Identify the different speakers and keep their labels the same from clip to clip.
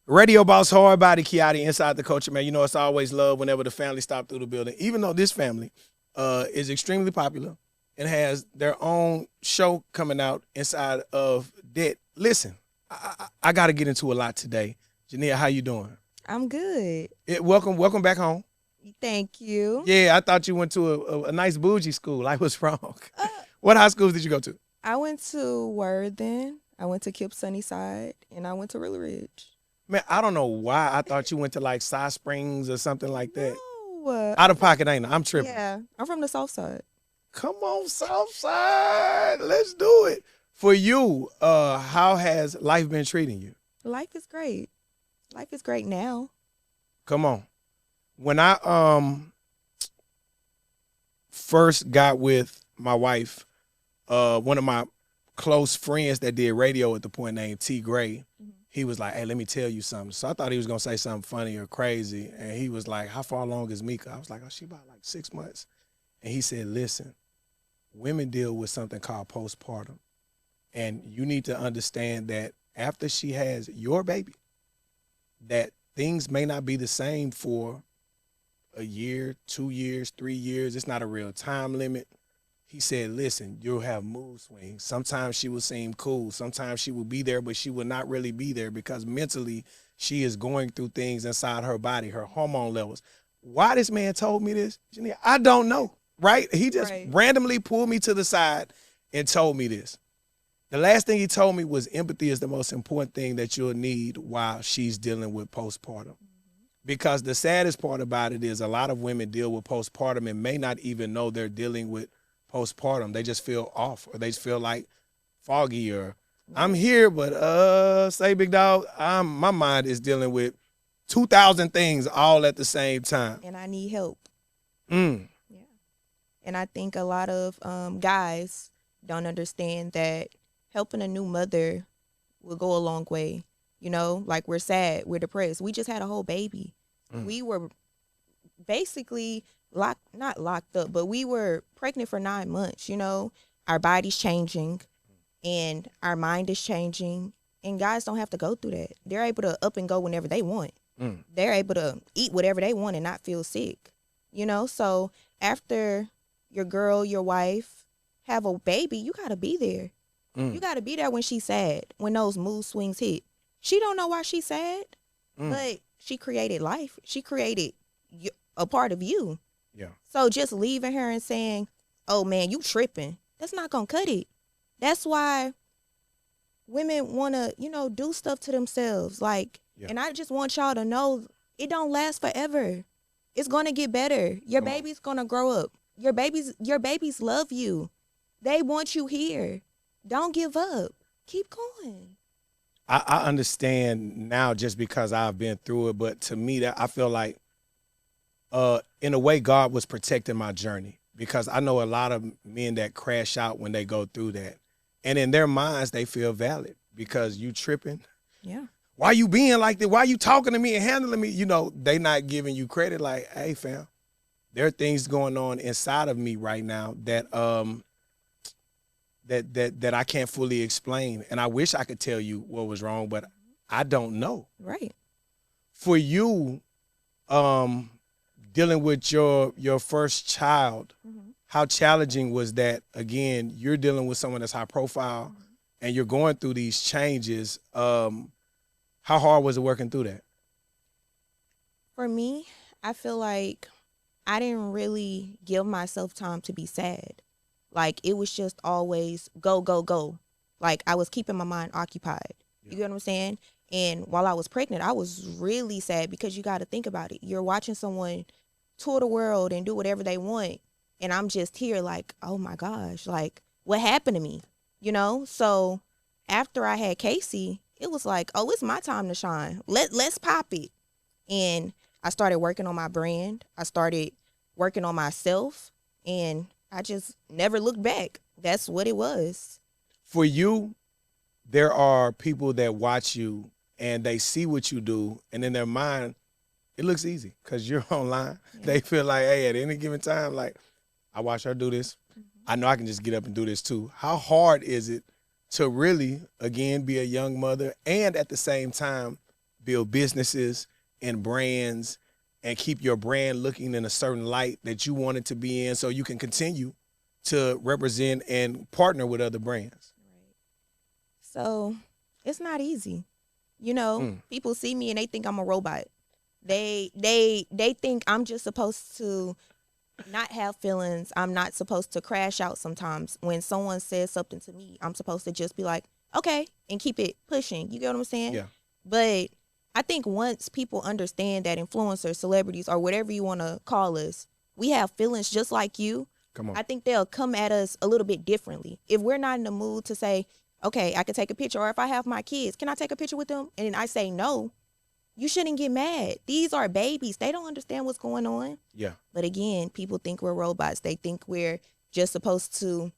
Speaker 1: Radio boss, Hardbody, Kiotti InsideThaCulture, man. You know it's always love whenever the family stop through the building. Even though this family is extremely popular and has their own show coming out inside of Dett. Listen, I got to get into a lot today. Jania, how you doing?
Speaker 2: I'm good.
Speaker 1: Welcome back home.
Speaker 2: Thank you.
Speaker 1: Yeah, I thought you went to a nice bougie school. I was wrong. What high schools did you go to?
Speaker 2: I went to Worthing, I went to Kip Sunnyside, and I went to Willow Ridge.
Speaker 1: Man, I don't know why I thought you went to like Side Springs or something like that.
Speaker 2: No.
Speaker 1: Out of pocket, ain't I? I'm tripping.
Speaker 2: Yeah, I'm from the South Side.
Speaker 1: Come on, Southside. Let's do it. For you, how has life been treating you?
Speaker 2: Life is great. Life is great now.
Speaker 1: Come on. When I first got with my wife, one of my close friends that did radio at the point named T. Gray, he was like, hey, let me tell you something. So I thought he was going to say something funny or crazy. And he was like, how far along is Mika? I was like, oh, she about like 6 months. And he said, listen, women deal with something called postpartum. And you need to understand that after she has your baby, that things may not be the same for a year, 2 years, 3 years. It's not a real time limit. He said, listen, you'll have mood swings. Sometimes she will seem cool. Sometimes she will be there, but she will not really be there because mentally she is going through things inside her body, her hormone levels. Why this man told me this, Jania, I don't know, right? He just randomly pulled me to the side and told me this. The last thing he told me was empathy is the most important thing that you'll need while she's dealing with postpartum. Because the saddest part about it is a lot of women deal with postpartum and may not even know they're dealing with postpartum. They just feel off, or they just feel like foggy, or I'm here, but say big dog, my mind is dealing with 2,000 things all at the same time.
Speaker 2: And I need help.
Speaker 1: Yeah.
Speaker 2: And I think a lot of guys don't understand that helping a new mother will go a long way. You know, like we're sad, we're depressed. We just had a whole baby. We were basically not locked up, but we were pregnant for 9 months, you know. Our body's changing and our mind is changing, and guys don't have to go through that. They're able to up and go whenever they want. They're able to eat whatever they want and not feel sick, you know. So after your girl, your wife have a baby, you got to be there. You got to be there when she's sad, when those mood swings hit. She don't know why she's sad, but she created life. She created a part of you.
Speaker 1: Yeah.
Speaker 2: So just leaving her and saying, oh, man, you tripping, that's not going to cut it. That's why women want to, you know, do stuff to themselves. Like, and I just want y'all to know it don't last forever. It's going to get better. Your baby's going to grow up. Your babies love you. They want you here. Don't give up. Keep going.
Speaker 1: I understand now just because I've been through it, but to me, that I feel like in a way God was protecting my journey, because I know a lot of men that crash out when they go through that. And in their minds, they feel valid because you tripping.
Speaker 2: Yeah.
Speaker 1: Why you being like that? Why you talking to me and handling me? You know, they not giving you credit. Like, hey, fam, there are things going on inside of me right now that that I can't fully explain. And I wish I could tell you what was wrong, but I don't know.
Speaker 2: Right.
Speaker 1: For you, dealing with your first child, how challenging was that? Again, you're dealing with someone that's high profile and you're going through these changes. How hard was it working through that?
Speaker 2: For me, I feel like I didn't really give myself time to be sad. Like, it was just always go, go, go. Like, I was keeping my mind occupied. You get what I'm saying? And while I was pregnant, I was really sad because you got to think about it. You're watching someone tour the world and do whatever they want. And I'm just here like, oh, my gosh, like, what happened to me? You know? So after I had Casey, it was like, oh, it's my time to shine. Let's pop it. And I started working on my brand. I started working on myself. And I just never looked back. That's what it was.
Speaker 1: For you, there are people that watch you and they see what you do, and in their mind, it looks easy because you're online. They feel like, hey, at any given time, like, I watch her do this. I know I can just get up and do this too. How hard is it to really, again, be a young mother and at the same time build businesses and brands and keep your brand looking in a certain light that you want it to be in so you can continue to represent and partner with other brands.
Speaker 2: Right. So it's not easy. People see me and they think I'm a robot. They think I'm just supposed to not have feelings. I'm not supposed to crash out sometimes. When someone says something to me, I'm supposed to just be like, okay, and keep it pushing. You get what I'm saying?
Speaker 1: Yeah.
Speaker 2: But I think once people understand that influencers, celebrities, or whatever you want to call us, we have feelings just like you.
Speaker 1: Come on.
Speaker 2: I think they'll come at us a little bit differently. If we're not in the mood to say, okay, I can take a picture, or if I have my kids, can I take a picture with them? And I say no, you shouldn't get mad. These are babies. They don't understand what's going on.
Speaker 1: Yeah.
Speaker 2: But again, people think we're robots. They think we're just supposed to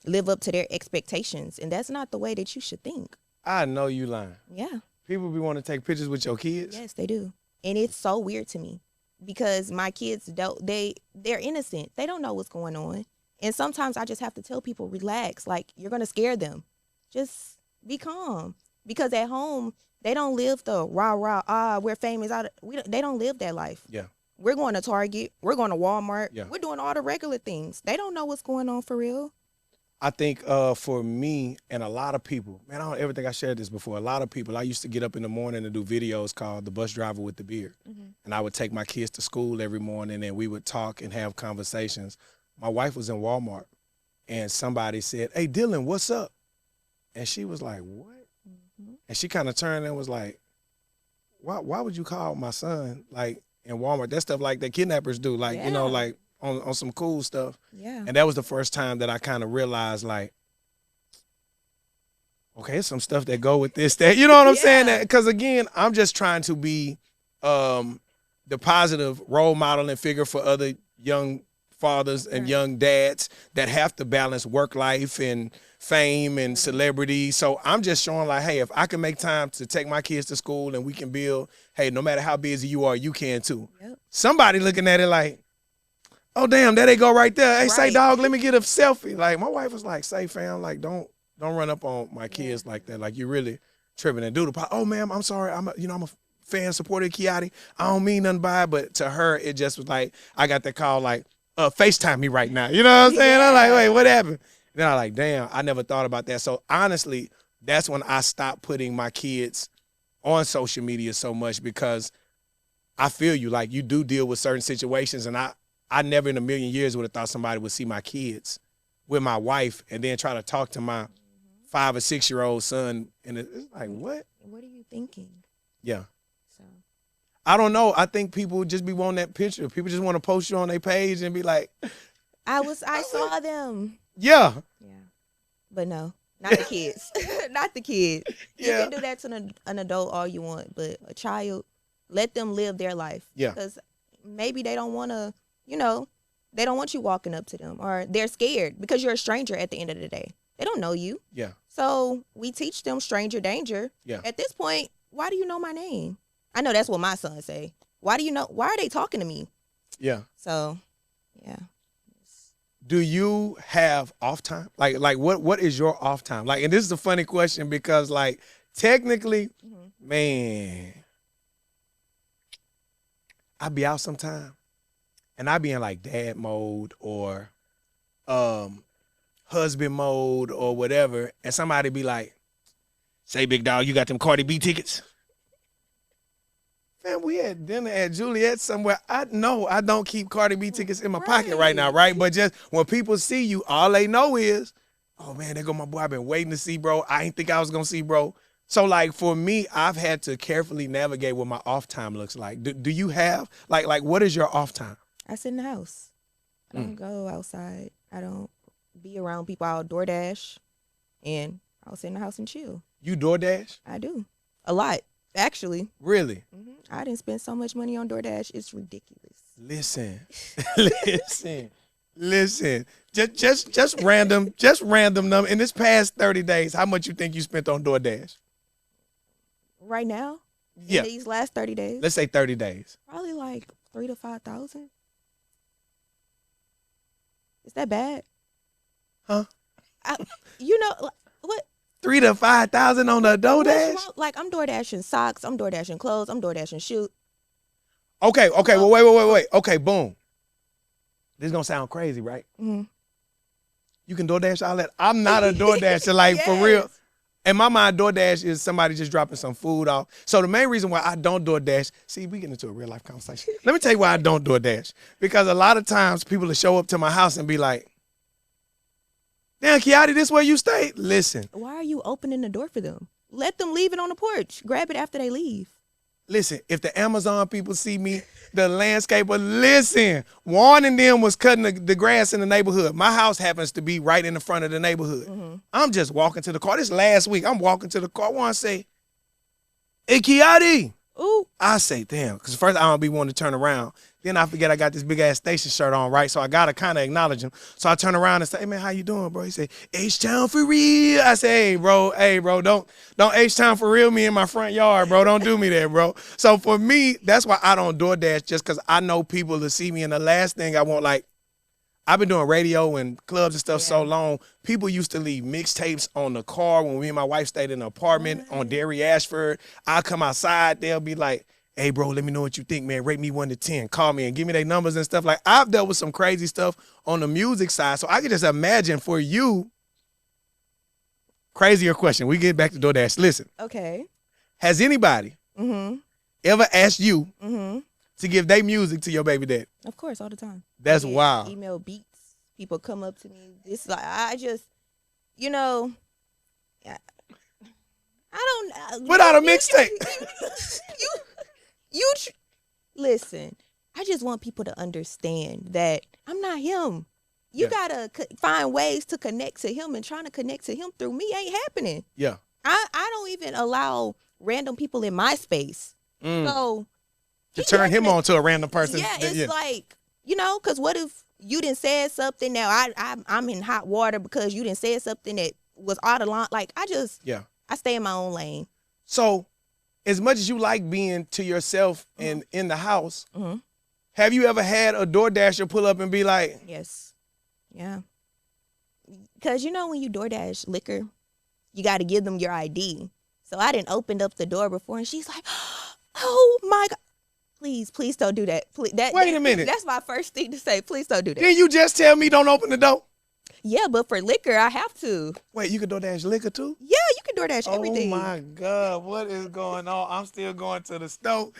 Speaker 2: live up to their expectations. And that's not the way that you should think.
Speaker 1: I know you lying.
Speaker 2: Yeah.
Speaker 1: People be wanting to take pictures with your kids?
Speaker 2: Yes, they do. And it's so weird to me because my kids, they're innocent. They don't know what's going on. And sometimes I just have to tell people, relax. Like, you're going to scare them. Just be calm. Because at home, they don't live the rah, we're famous. They don't live that life.
Speaker 1: Yeah.
Speaker 2: We're going to Target. We're going to Walmart.
Speaker 1: Yeah.
Speaker 2: We're doing all the regular things. They don't know what's going on for real.
Speaker 1: I think for me and a lot of people, man, I don't ever think I shared this before. A lot of people, I used to get up in the morning and do videos called The Bus Driver with the Beard. Mm-hmm. And I would take my kids to school every morning and we would talk and have conversations. My wife was in Walmart and somebody said, hey, Dylan, what's up? And she was like, what? Mm-hmm. And she kind of turned and was like, why would you call my son, like, in Walmart? That stuff like that kidnappers do, like,
Speaker 2: yeah.
Speaker 1: Like on some cool stuff.
Speaker 2: Yeah.
Speaker 1: And that was the first time that I kind of realized, like, okay, there's some stuff that go with this, that, you know what I'm saying? Because, again, I'm just trying to be the positive role model and figure for other young fathers and young dads that have to balance work life and fame and celebrity. So I'm just showing like, hey, if I can make time to take my kids to school and we can build, hey, no matter how busy you are, you can too. Yep. Somebody looking at it like, oh, damn, there they go right there. Hey, say, dog, let me get a selfie. Like, my wife was like, say, fam, like, don't run up on my kids like that. Like, you really tripping. And do the, oh, ma'am, I'm sorry. I'm a fan, supporter of Kiotti. I don't mean nothing by it. But to her, it just was like, I got that call like, FaceTime me right now. You know what I'm saying? I'm like, wait, what happened? Then I'm like, damn, I never thought about that. So honestly, that's when I stopped putting my kids on social media so much because I feel you. Like, you do deal with certain situations, and I never in a million years would have thought somebody would see my kids with my wife and then try to talk to my 5 or 6 year old son. And it's like, what?
Speaker 2: What are you thinking?
Speaker 1: Yeah.
Speaker 2: So
Speaker 1: I don't know. I think people just be wanting that picture. People just want to post you on their page and be like,
Speaker 2: I saw them.
Speaker 1: Yeah.
Speaker 2: Yeah. But no, not the kids. Not the kids. You can do that to an adult all you want, but a child, let them live their life.
Speaker 1: Yeah.
Speaker 2: Because maybe they don't want to, they don't want you walking up to them, or they're scared because you're a stranger at the end of the day. They don't know you.
Speaker 1: Yeah.
Speaker 2: So we teach them stranger danger.
Speaker 1: Yeah.
Speaker 2: At this point, why do you know my name? I know that's what my son say. Why are they talking to me? Yeah. So, yeah.
Speaker 1: Do you have off time? Like what is your off time? Like, and this is a funny question because, like, technically, man, I be out sometime and I be in like dad mode or husband mode or whatever, and somebody be like, say, big dog, you got them Cardi B tickets? Man, we had dinner at Juliet somewhere. I know I don't keep Cardi B tickets in my pocket right now, right? But just when people see you, all they know is, oh, man, there go my boy. I've been waiting to see, bro. I ain't think I was going to see, bro. So, like, for me, I've had to carefully navigate what my off time looks like. Do you have, like, what is your off time?
Speaker 2: I sit in the house. I don't go outside. I don't be around people. I'll DoorDash, and I'll sit in the house and chill.
Speaker 1: You DoorDash?
Speaker 2: I do. A lot. Actually.
Speaker 1: Really?
Speaker 2: I didn't spend so much money on DoorDash. It's ridiculous.
Speaker 1: Listen. Just random number. In this past 30 days, how much you think you spent on DoorDash?
Speaker 2: Right now?
Speaker 1: Yeah.
Speaker 2: In these last 30 days?
Speaker 1: Let's say 30 days.
Speaker 2: Probably like 3,000 to 5,000. Is that bad?
Speaker 1: Huh?
Speaker 2: What?
Speaker 1: 3 to 5,000 on the DoorDash?
Speaker 2: Like, I'm DoorDashing socks. I'm DoorDashing clothes. I'm DoorDashing shoes.
Speaker 1: Okay. Well, wait. Okay, boom. This is going to sound crazy, right?
Speaker 2: Mm-hmm.
Speaker 1: You can DoorDash all that. I'm not a DoorDasher, like,
Speaker 2: Yes.
Speaker 1: for real. In my mind, DoorDash is somebody just dropping some food off. So the main reason why I don't DoorDash, see, we get into a real life conversation. Let me tell you why I don't DoorDash. Because a lot of times people will show up to my house and be like, damn, Kiotti, this where you stay? Listen.
Speaker 2: Why are you opening the door for them? Let them leave it on the porch. Grab it after they leave.
Speaker 1: Listen, if the Amazon people see me, the landscaper, listen, warning them was cutting the grass in the neighborhood. My house happens to be right in the front of the neighborhood.
Speaker 2: Mm-hmm.
Speaker 1: I'm just walking to the car. This last week, I'm walking to the car. I want to say, hey, Kiotti.
Speaker 2: Ooh.
Speaker 1: I say, damn, because first I don't be wanting to turn around. Then I forget I got this big-ass station shirt on, right? So I got to kind of acknowledge him. So I turn around and say, hey, man, how you doing, bro? He say, H-Town for real. I say, hey, bro, don't H-Town for real me in my front yard, bro. Don't do me that, bro. So for me, that's why I don't DoorDash, just because I know people to see me. And the last thing I want, like, I've been doing radio and clubs and stuff so long. People used to leave mixtapes on the car when me and my wife stayed in an apartment on Derry Ashford. I come outside, they'll be like, hey, bro, let me know what you think, man. Rate me 1 to 10. Call me and give me their numbers and stuff. Like, I've dealt with some crazy stuff on the music side. So I can just imagine for you, crazier question. We get back to DoorDash. Listen.
Speaker 2: Okay.
Speaker 1: Has anybody ever asked you to give their music to your baby dad?
Speaker 2: Of course, all the time.
Speaker 1: That's wild.
Speaker 2: Email beats. People come up to me. It's like, I just, you know, I don't.
Speaker 1: Without a mixtape.
Speaker 2: Listen, I just want people to understand that I'm not him. You gotta find ways to connect to him, and trying to connect to him through me ain't happening.
Speaker 1: Yeah.
Speaker 2: I don't even allow random people in my space. So
Speaker 1: to turn him on to a random person.
Speaker 2: Yeah, it's like, you know, because what if you didn't say something now I'm in hot water because you didn't say something that was out of line. Like, I stay in my own lane.
Speaker 1: So as much as you like being to yourself and in the house, have you ever had a DoorDasher pull up and be like?
Speaker 2: Yes. Yeah. Because, you know, when you DoorDash liquor, you got to give them your ID. So I didn't opened up the door before, and she's like, oh, my God. Please don't do that. Please,
Speaker 1: Wait a minute.
Speaker 2: That's my first thing to say. Please don't do that.
Speaker 1: Didn't you just tell me don't open the door?
Speaker 2: Yeah, but for liquor, I have to.
Speaker 1: Wait, you can DoorDash liquor too?
Speaker 2: Yeah, you can DoorDash everything.
Speaker 1: Oh, my God. What is going on? I'm still going to the stove.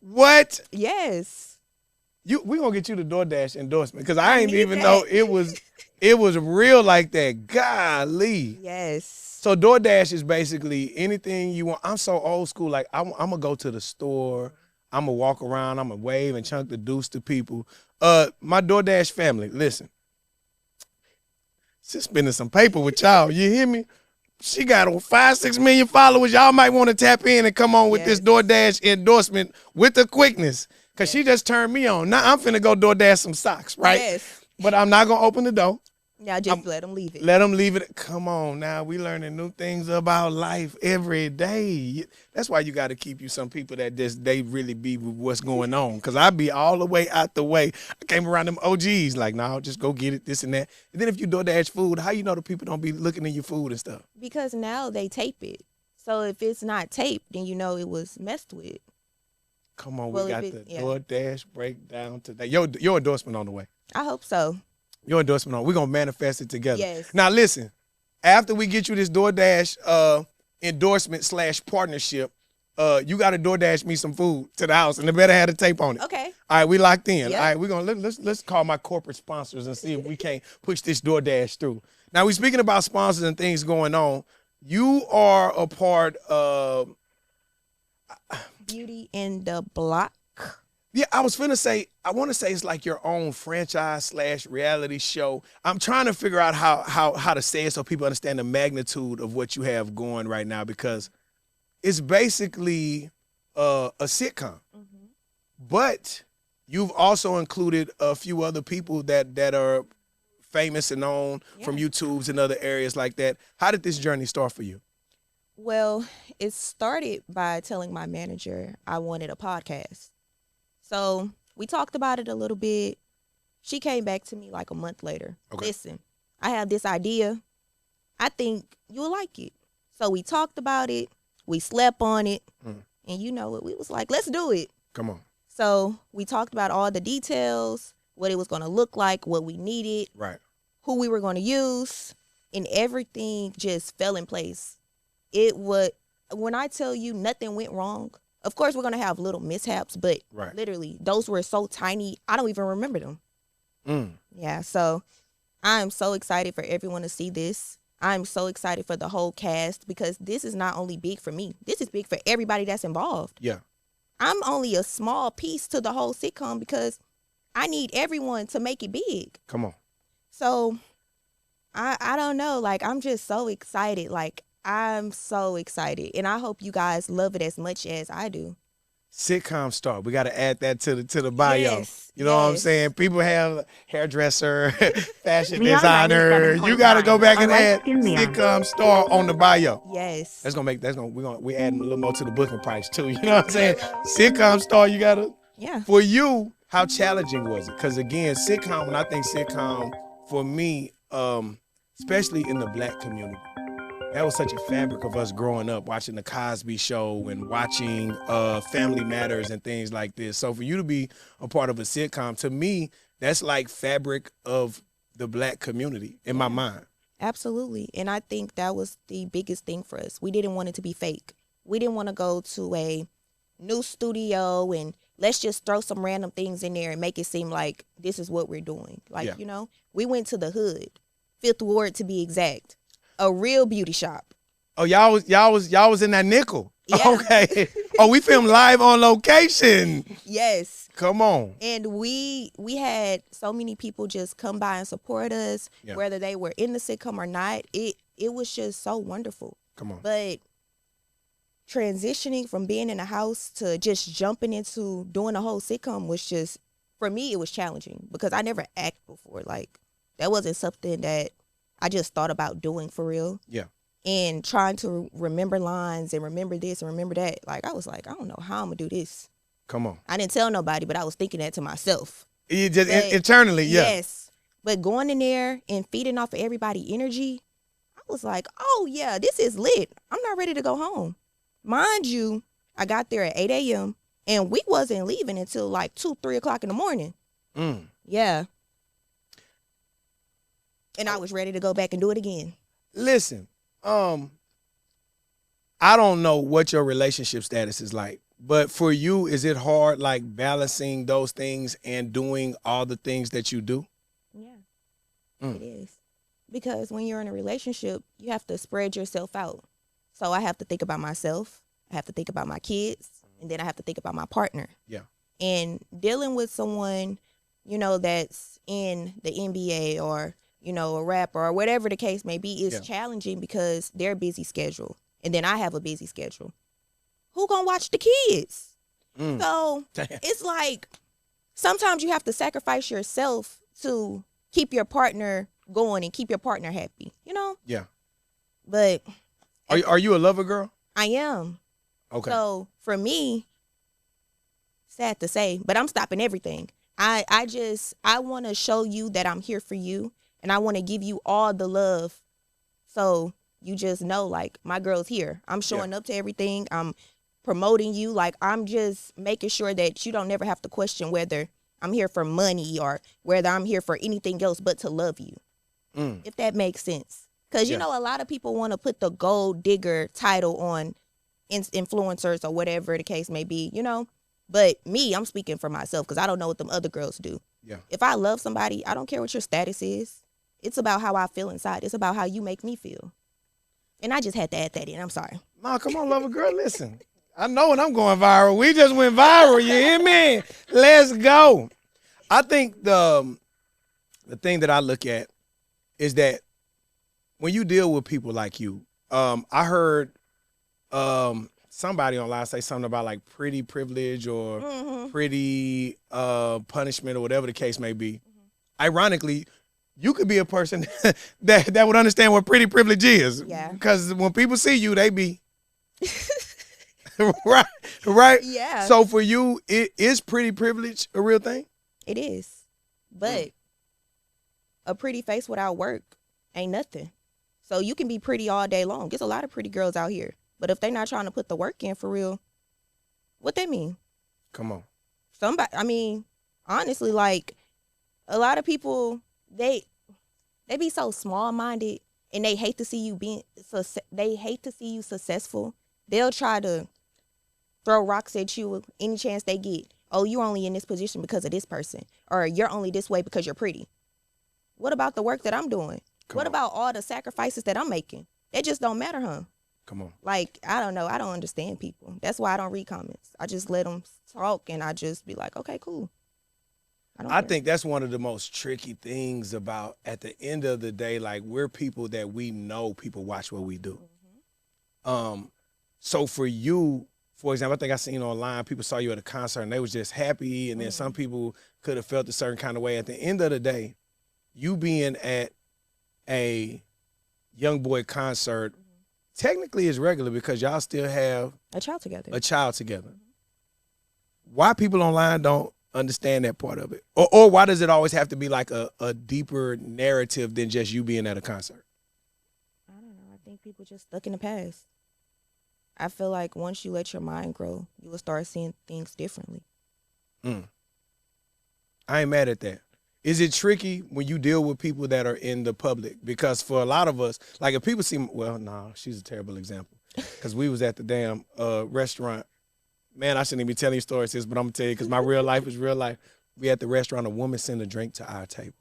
Speaker 1: What?
Speaker 2: Yes.
Speaker 1: We gonna get you the DoorDash endorsement because I ain't even know it was real like that. Golly.
Speaker 2: Yes.
Speaker 1: So DoorDash is basically anything you want. I'm so old school. Like I'm gonna go to the store. I'm gonna walk around. I'm gonna wave and chunk the deuce to people. My DoorDash family, listen. She's spending some paper with y'all. You hear me? She got 5-6 million followers. Y'all might want to tap in and come on with this DoorDash endorsement with the quickness. Because she just turned me on. Now I'm finna go DoorDash some socks, right?
Speaker 2: Yes.
Speaker 1: But I'm not going to open the door.
Speaker 2: Now just let them leave it.
Speaker 1: Let them leave it. Come on now. We learning new things about life every day. That's why you got to keep you some people that they really be with what's going on. Because I be all the way out the way. I came around them OGs like, nah, just go get it, this and that. And then if you DoorDash food, how you know the people don't be looking in your food and stuff?
Speaker 2: Because now they tape it. So if it's not taped, then you know it was messed with.
Speaker 1: Come on, we got the DoorDash breakdown today. Your endorsement on the way.
Speaker 2: I hope so.
Speaker 1: Your endorsement on. We're going to manifest it together.
Speaker 2: Yes.
Speaker 1: Now, listen. After we get you this DoorDash endorsement / partnership, you got to DoorDash me some food to the house, and it better have the tape on it.
Speaker 2: Okay.
Speaker 1: All right, we locked in.
Speaker 2: Yep.
Speaker 1: All right, we're going to let's call my corporate sponsors and see if we can't push this DoorDash through. Now, we're speaking about sponsors and things going on. You are a part of
Speaker 2: Beauty in the Block.
Speaker 1: Yeah, I was finna say, I want to say it's like your own franchise / reality show. I'm trying to figure out how to say it so people understand the magnitude of what you have going right now, because it's basically a sitcom. But you've also included a few other people that are famous and known from YouTubes and other areas like that. How did this journey start for you?
Speaker 2: Well, it started by telling my manager I wanted a podcast. So we talked about it a little bit. She came back to me like a month later. Okay. Listen, I have this idea. I think you'll like it. So we talked about it. We slept on it.
Speaker 1: Mm.
Speaker 2: And you know what? We was like, let's do it.
Speaker 1: Come on.
Speaker 2: So we talked about all the details, what it was going to look like, what we needed,
Speaker 1: Right.
Speaker 2: who we were going to use, and everything just fell in place. It would, when I tell you nothing went wrong, of course we're going to have little mishaps, but
Speaker 1: Right.
Speaker 2: literally those were so tiny, I don't even remember them.
Speaker 1: Mm.
Speaker 2: Yeah, so I'm so excited for everyone to see this. I'm so excited for the whole cast because this is not only big for me. This is big for everybody that's involved.
Speaker 1: Yeah.
Speaker 2: I'm only a small piece to the whole sitcom because I need everyone to make it big.
Speaker 1: Come on.
Speaker 2: So I don't know. Like, I'm just so excited. Like, I'm so excited. And I hope you guys love it as much as I do.
Speaker 1: Sitcom star. We got to add that to the bio.
Speaker 2: Yes,
Speaker 1: You know what I'm
Speaker 2: yes.
Speaker 1: saying? People have hairdresser, fashion
Speaker 3: We are
Speaker 1: designer.
Speaker 3: 97.9
Speaker 1: You got to go back and
Speaker 3: on
Speaker 1: add
Speaker 3: Sitcom.
Speaker 1: sitcom star on the bio.
Speaker 2: Yes.
Speaker 1: We adding a little more to the booking price too. You know what I'm saying? Sitcom star, you gotta.
Speaker 2: Yeah.
Speaker 1: For you, how challenging was it? Because again, sitcom. When I think sitcom, for me, especially in the Black community, that was such a fabric of us growing up, watching the Cosby Show and watching Family Matters and things like this. So for you to be a part of a sitcom, to me, that's like fabric of the Black community in my mind.
Speaker 2: Absolutely. And I think that was the biggest thing for us. We didn't want it to be fake. We didn't want to go to a new studio and let's just throw some random things in there and make it seem like this is what we're doing. Like,
Speaker 1: Yeah.
Speaker 2: you know, we went to the hood, Fifth Ward to be exact, a real beauty shop.
Speaker 1: Oh, y'all was in that nickel.
Speaker 2: Yeah.
Speaker 1: Okay. Oh, we filmed live on location.
Speaker 2: Yes.
Speaker 1: Come on.
Speaker 2: And we had so many people just come by and support us,
Speaker 1: Yeah.
Speaker 2: whether they were in the sitcom or not. It was just so wonderful.
Speaker 1: Come on.
Speaker 2: But transitioning from being in a house to just jumping into doing a whole sitcom was just, for me, it was challenging because I never acted before. Like, that wasn't something that I just thought about doing for real.
Speaker 1: Yeah.
Speaker 2: And trying to remember lines and remember this and remember that. Like, I was like, I don't know how I'm going to do this.
Speaker 1: Come on.
Speaker 2: I didn't tell nobody, but I was thinking that to myself.
Speaker 1: You just
Speaker 2: But-
Speaker 1: internally, yeah.
Speaker 2: Yes. But going in there and feeding off of everybody energy, I was like, oh, yeah, this is lit. I'm not ready to go home. Mind you, I got there at 8 a.m. and we wasn't leaving until like 2, 3 o'clock in the morning.
Speaker 1: Mm.
Speaker 2: Yeah. And I was ready to go back and do it again.
Speaker 1: Listen, I don't know what your relationship status is like, but for you, is it hard, like balancing those things and doing all the things that you do?
Speaker 2: Yeah,
Speaker 1: Mm.
Speaker 2: it is. Because when you're in a relationship, you have to spread yourself out. So I have to think about myself. I have to think about my kids. And then I have to think about my partner.
Speaker 1: Yeah.
Speaker 2: And dealing with someone, you know, that's in the NBA or, you know, a rapper or whatever the case may be is
Speaker 1: Yeah.
Speaker 2: challenging because they're busy schedule. And then I have a busy schedule. Who gonna watch the kids?
Speaker 1: Mm.
Speaker 2: So
Speaker 1: Damn.
Speaker 2: it's like sometimes you have to sacrifice yourself to keep your partner going and keep your partner happy, you know?
Speaker 1: Yeah.
Speaker 2: But
Speaker 1: Are you a lover girl?
Speaker 2: I am.
Speaker 1: Okay.
Speaker 2: So for me, sad to say, but I'm stopping everything. I want to show you that I'm here for you and I want to give you all the love. So you just know, like, my girl's here. I'm showing up to everything. I'm promoting you. Like, I'm just making sure that you don't never have to question whether I'm here for money or whether I'm here for anything else but to love you.
Speaker 1: Mm.
Speaker 2: If that makes sense. Because, you
Speaker 1: Yeah.
Speaker 2: know, a lot of people want to put the gold digger title on influencers or whatever the case may be, you know. But me, I'm speaking for myself because I don't know what them other girls do.
Speaker 1: Yeah.
Speaker 2: If I love somebody, I don't care what your status is. It's about how I feel inside. It's about how you make me feel. And I just had to add that in. I'm sorry.
Speaker 1: No, come on, lover girl. Listen, I know when I'm going viral. We just went viral. You hear me? Let's go. I think the thing that I look at is that when you deal with people like you, I heard somebody online say something about like pretty privilege or pretty punishment or whatever the case may be. Ironically, you could be a person that would understand what pretty privilege is.
Speaker 2: Yeah.
Speaker 1: Because when people see you, they be right.
Speaker 2: Yeah.
Speaker 1: So for you, is pretty privilege a real thing?
Speaker 2: It is. But a pretty face without work ain't nothing. So you can be pretty all day long. There's a lot of pretty girls out here. But if they're not trying to put the work in for real, what that mean?
Speaker 1: Come on.
Speaker 2: Somebody, I mean, honestly, like, a lot of people, they be so small-minded, and they hate to see you successful. They'll try to throw rocks at you any chance they get. Oh, you're only in this position because of this person, or you're only this way because you're pretty. What about the work that I'm doing? What about all the sacrifices that I'm making? That just don't matter, huh?
Speaker 1: Come on.
Speaker 2: Like, I don't know. I don't understand people. That's why I don't read comments. I just let them talk, and I just be like, okay, cool.
Speaker 1: I think that's one of the most tricky things about, at the end of the day, like, we're people that we know people watch what we do. So for you, for example, I think I seen online, people saw you at a concert and they was just happy, and then some people could have felt a certain kind of way. At the end of the day, you being at a young boy concert technically is regular because y'all still have
Speaker 2: a child together.
Speaker 1: Why people online don't understand that part of it? Or why does it always have to be like a deeper narrative than just you being at a concert?
Speaker 2: I don't know. I think people just stuck in the past. I feel like once you let your mind grow, you will start seeing things differently.
Speaker 1: I ain't mad at that. Is it tricky when you deal with people that are in the public? Because for a lot of us, like, if people see, well, no, she's a terrible example. Because we was at the damn restaurant. Man, I shouldn't even be telling you stories, sis, but I'm going to tell you because my real life is real life. We at the restaurant, a woman sent a drink to our table.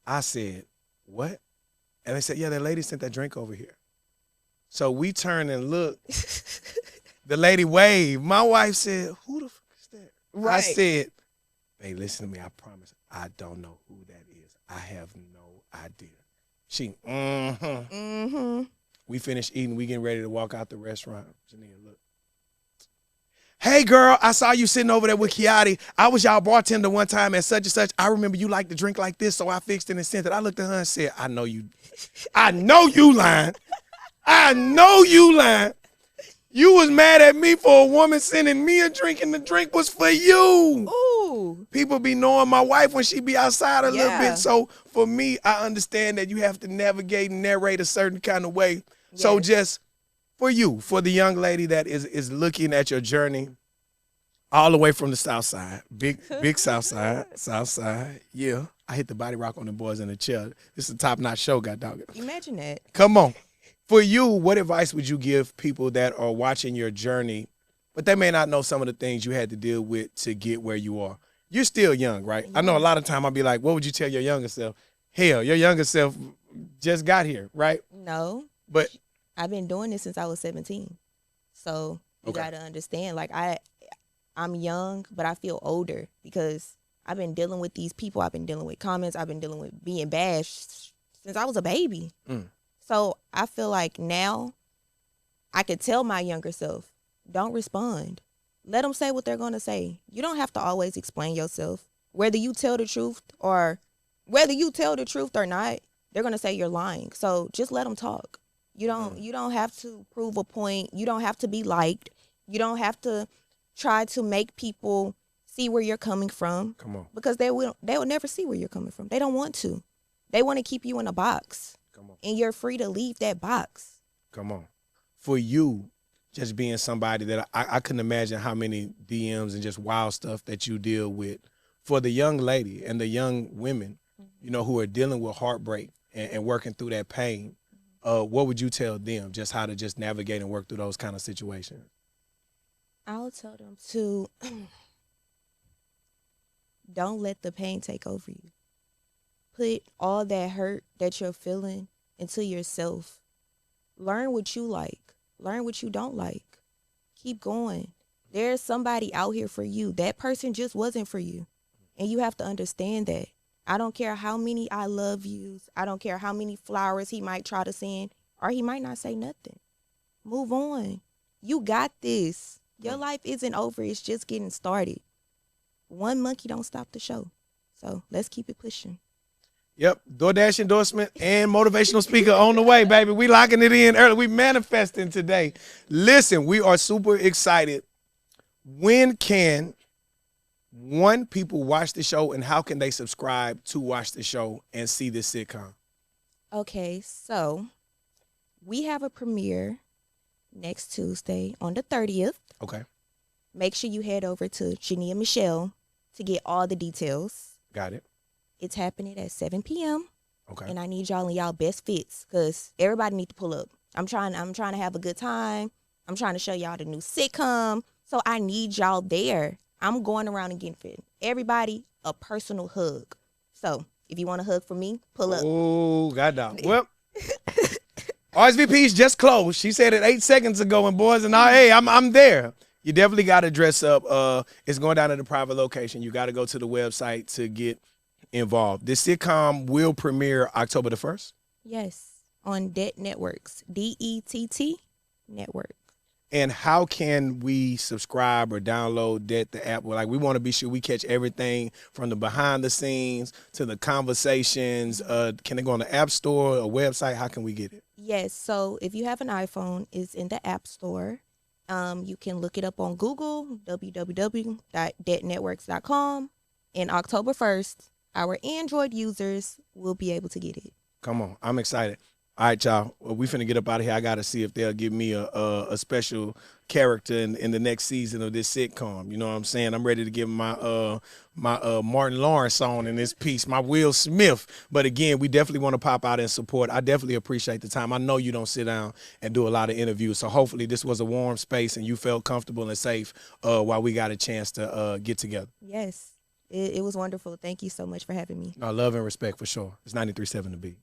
Speaker 1: I said, what? And they said, yeah, that lady sent that drink over here. So we turned and looked. The lady waved. My wife said, who the fuck is that? Right. I said, hey, listen to me. I promise I don't know who that is. I have no idea. She, We finished eating. We getting ready to walk out the restaurant. Jania, look. Hey, girl, I saw you sitting over there with Kiotti. I was y'all bartender one time at such and such. I remember you liked to drink like this, so I fixed it and sent it. I looked at her and said, I know you lying. I know you lying. You was mad at me for a woman sending me a drink, and the drink was for you.
Speaker 2: Ooh.
Speaker 1: People be knowing my wife when she be outside a little bit. So for me, I understand that you have to navigate and narrate a certain kind of way. Yes. So just for you, for the young lady that is looking at your journey all the way from the South Side, big South Side. Yeah, I hit the body rock on the boys in the chair. This is a top-notch show, goddamn it.
Speaker 2: Imagine that.
Speaker 1: Come on. For you, what advice would you give people that are watching your journey, but they may not know some of the things you had to deal with to get where you are? You're still young, right? Yeah. I know a lot of time I'll be like, what would you tell your younger self? Hell, your younger self just got here, right?
Speaker 2: No.
Speaker 1: But
Speaker 2: I've been doing this since I was 17. So you got to understand, like, I'm young, but I feel older because I've been dealing with these people. I've been dealing with comments. I've been dealing with being bashed since I was a baby. So I feel like now I could tell my younger self, don't respond. Let them say what they're going to say. You don't have to always explain yourself. Whether you tell the truth or not, they're going to say you're lying. So just let them talk. You don't have to prove a point. You don't have to be liked. You don't have to try to make people see where you're coming from.
Speaker 1: Come on.
Speaker 2: Because they will never see where you're coming from. They don't want to. They want to keep you in a box.
Speaker 1: Come on.
Speaker 2: And you're free to leave that box.
Speaker 1: Come on. For you, just being somebody that I couldn't imagine how many DMs and just wild stuff that you deal with. For the young lady and the young women, you know, who are dealing with heartbreak and working through that pain, what would you tell them, just how to just navigate and work through those kind of situations?
Speaker 2: I'll tell them to don't let the pain take over you. Put all that hurt that you're feeling into yourself. Learn what you like. Learn what you don't like. Keep going. There's somebody out here for you. That person just wasn't for you. And you have to understand that. I don't care how many I love yous. I don't care how many flowers he might try to send, or he might not say nothing. Move on. You got this. Your life isn't over. It's just getting started. One monkey don't stop the show. So let's keep it pushing.
Speaker 1: Yep, DoorDash endorsement and motivational speaker on the way, baby. We locking it in early. We manifesting today. Listen, we are super excited. When can people watch the show, and how can they subscribe to watch the show and see this sitcom?
Speaker 2: Okay, so we have a premiere next Tuesday on the 30th.
Speaker 1: Okay.
Speaker 2: Make sure you head over to Jania Meshell to get all the details.
Speaker 1: Got it.
Speaker 2: It's happening at 7 p.m.
Speaker 1: Okay.
Speaker 2: And I need y'all in y'all best fits because everybody need to pull up. I'm trying to have a good time. I'm trying to show y'all the new sitcom. So I need y'all there. I'm going around and getting fit. Everybody, a personal hug. So if you want a hug from me, pull up.
Speaker 1: Oh, goddamn. Well, RSVP's just closed. She said it 8 seconds ago, and boys and all, hey, I'm there. You definitely got to dress up. It's going down at a private location. You got to go to the website to get involved. This sitcom will premiere October the 1st.
Speaker 2: Yes, on Dett Networks, DETT Network.
Speaker 1: And how can we subscribe or download Dett, the app? Like, we want to be sure we catch everything from the behind the scenes to the conversations. Can they go on the App Store, a website? How can we get it?
Speaker 2: Yes, so if you have an iPhone, it's in the App Store. You can look it up on Google, www.dettnetworks.com. And October 1st, our Android users will be able to get it.
Speaker 1: Come on. I'm excited. All right, y'all. Well, we finna get up out of here. I got to see if they'll give me a special character in the next season of this sitcom. You know what I'm saying? I'm ready to give my Martin Lawrence on in this piece, my Will Smith. But again, we definitely want to pop out and support. I definitely appreciate the time. I know you don't sit down and do a lot of interviews, so hopefully this was a warm space and you felt comfortable and safe while we got a chance to get together.
Speaker 2: Yes, it was wonderful. Thank you so much for having me.
Speaker 1: Love and respect for sure. It's 93.7 The Beat.